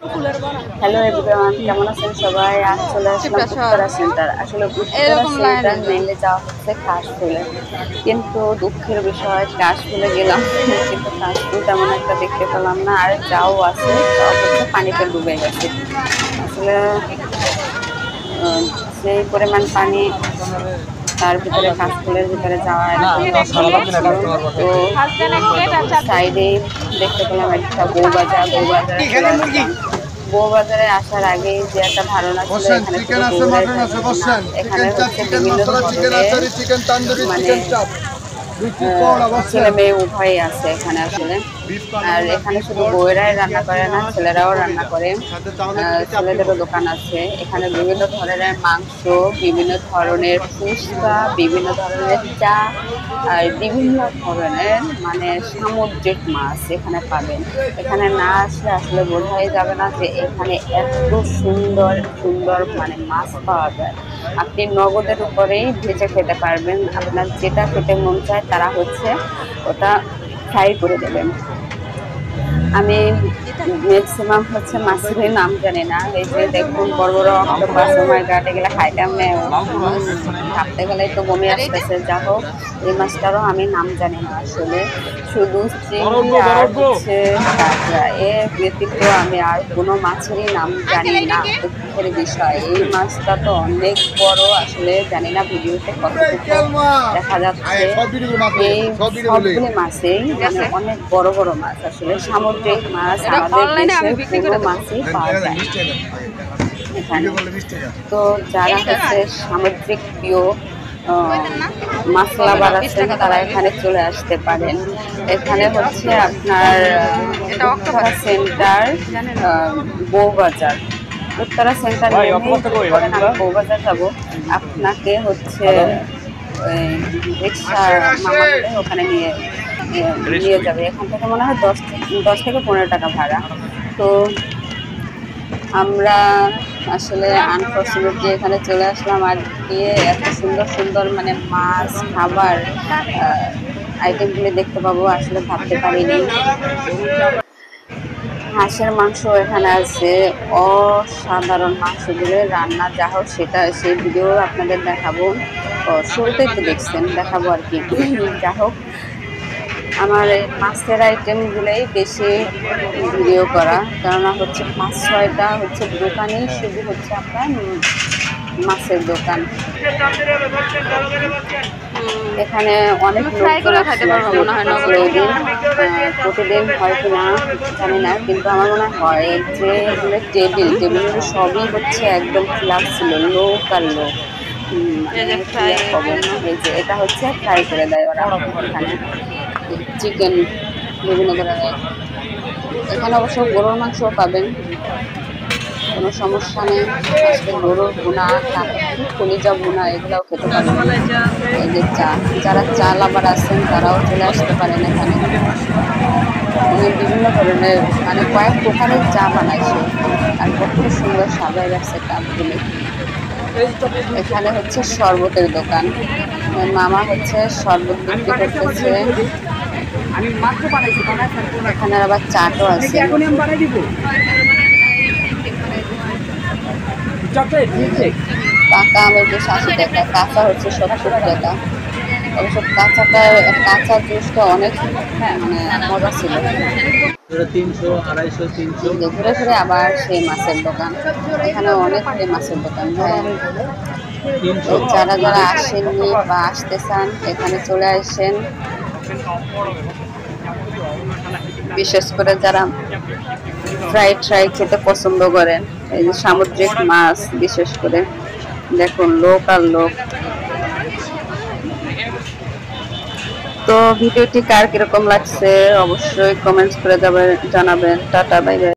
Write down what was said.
Hello everyone, কেমন আছেন সবাই? আজ চলে আসলাম উত্তরা সেন্টার। আসলে উত্তরা সেন্টার মেইনলি যাওয়া হচ্ছে কাশফুলে, কিন্তু দুঃখের বিষয় কাশফুলে গেলাম কিন্তু কাশফুল তেমন একটা দেখতে পেলাম না। আর যাও আছে সব হচ্ছে পানিতে ডুবে গেছে। আসলে সেই পরিমাণ পানি, তার ভিতরে কাশফুলের ভিতরে যাওয়া তো সাইডে দেখতে পেলাম একটা বউবাজার। বউবাজারে আসার আগেই যে একটা ধারণা ছিল এখানে এখানে হচ্ছে বিভিন্ন ধরনের মানে ছেলে মেয়ে উভয়ই আছে এখানে আসলে। আর এখানে শুধু বউয়েরাই রান্না করে না, ছেলেরাও রান্না করে। ছেলেদেরও দোকান আছে এখানে। বিভিন্ন ধরনের মাংস, বিভিন্ন ধরনের ফুচকা, বিভিন্ন ধরনের চা, আর বিভিন্ন ধরনের মানে সামুদ্রিক মাছ এখানে পাবেন। এখানে না আসলে আসলে বোঝাই যাবে না যে এখানে এত সুন্দর সুন্দর মানে মাছ পাওয়া যায়। আপনি নগদের উপরেই ভেজে খেতে পারবেন। আপনার যেটা খেতে মন চায় তারা হচ্ছে ওটা ফ্রাই করে দেবেন। আমি ম্যাক্সিমাম হচ্ছে মাছের নাম জানি না। এই যে দেখুন বড় বড় অক্টোপাস, ও মাই গড, এগুলা খাইতাম না, ভাবতে গেলেই তো বমি আসতেছে। যা হোক, এই মাছটারও আমি নাম জানি না আসলে। শুধু চিংড়ি আর হচ্ছে কাঁকড়া, এর ব্যতীত আমি আর কোনো মাছেরই নাম জানি না। দুঃখের বিষয়, এই মাছটা তো অনেক বড়, আসলে জানি না ভিডিওতে কতটুকু দেখা যাচ্ছে। এই সবগুলি মাছেই মানে অনেক বড় বড় মাছ, আসলে সামুদ্রিক মাছ আমাদের দেশে পুরো মাছই পাওয়া যায় এখানে। তো যারা হচ্ছে সামুদ্রিক প্রিয় মাছ লাভার আছেন তারা এখানে চলে আসতে পারেন। এখানে হচ্ছে আপনার উত্তরা সেন্টার, বউবাজার। উত্তরা সেন্টার বউবাজার যাবো, আপনাকে হচ্ছে রিক্সা মামা ওখানে নিয়ে নিয়ে যাবে। এখান থেকে মনে হয় 10 থেকে 15 টাকা ভাড়া। তো আমরা আসলে আনফর্চুনেটলি এখানে চলে আসলাম, আর গিয়ে এত সুন্দর সুন্দর মানে মাছ, খাবার আইটেমগুলি দেখতে পাবো আসলে ভাবতে পারিনি। হাঁসের মাংস এখানে আছে, অসাধারণ মাংসগুলো রান্না যা হোক সেটা সেই ভিডিও আপনাদের দেখাবো। শুরুতেই তো দেখছেন, দেখাবো আর কি। যা হোক, আমার এই মাছের আইটেমগুলোই বেশি ভিডিও করা, কেননা হচ্ছে 5-6টা হচ্ছে দোকানেই শুধু হচ্ছে আপনার মাছের দোকান। এখানে অনেক প্রতিদিন হয় কিনা জানি না, কিন্তু আমার মনে হয় যে টেবিল সবই হচ্ছে একদম ফ্ল্যাট ছিল, লোক আর লোক। এটা হচ্ছে ফ্রাই করে দেয় ওরা এখানে। চিকেন বিভিন্ন ধরনের, এখানে অবশ্য গরুর মাংসও পাবেন, কোনো সমস্যা নেই। আজকে গরুর ভুনা, কলিজা ভুনা এগুলাও খেতে পারেন। এই যে চা, যারা চা লাভার আছেন তারাও চলে আসতে পারেন এখানে। বিভিন্ন ধরনের মানে কয়েক প্রকারের চা বানাইছে, আর কত সুন্দর সাজায় রাখছে কাপগুলি। এখানে হচ্ছে শরবতের দোকান, মামা হচ্ছে শরবত বিক্রি করতেছে। এখানে আবার চাটও আছে। পাকা আম হচ্ছে 80 টাকা, কাঁচা হচ্ছে 70 টাকা। অবশ্য কাঁচা জুসটা অনেক মানে মজা ছিল। ঘুরে ঘুরে আবার সেই মাছের দোকান, এখানে অনেকগুলি মাছের দোকান। যারা যারা আসেননি বা আসতে চান এখানে চলে আসেন, বিশেষ করে যারা ফ্রাই খেতে পছন্দ করেন। এই যে সামুদ্রিক মাছ বিশেষ করে দেখুন, লোক আর লোক। তো ভিডিওটি কার কিরকম লাগছে অবশ্যই কমেন্টস করে জানাবেন। Tata, bye bye.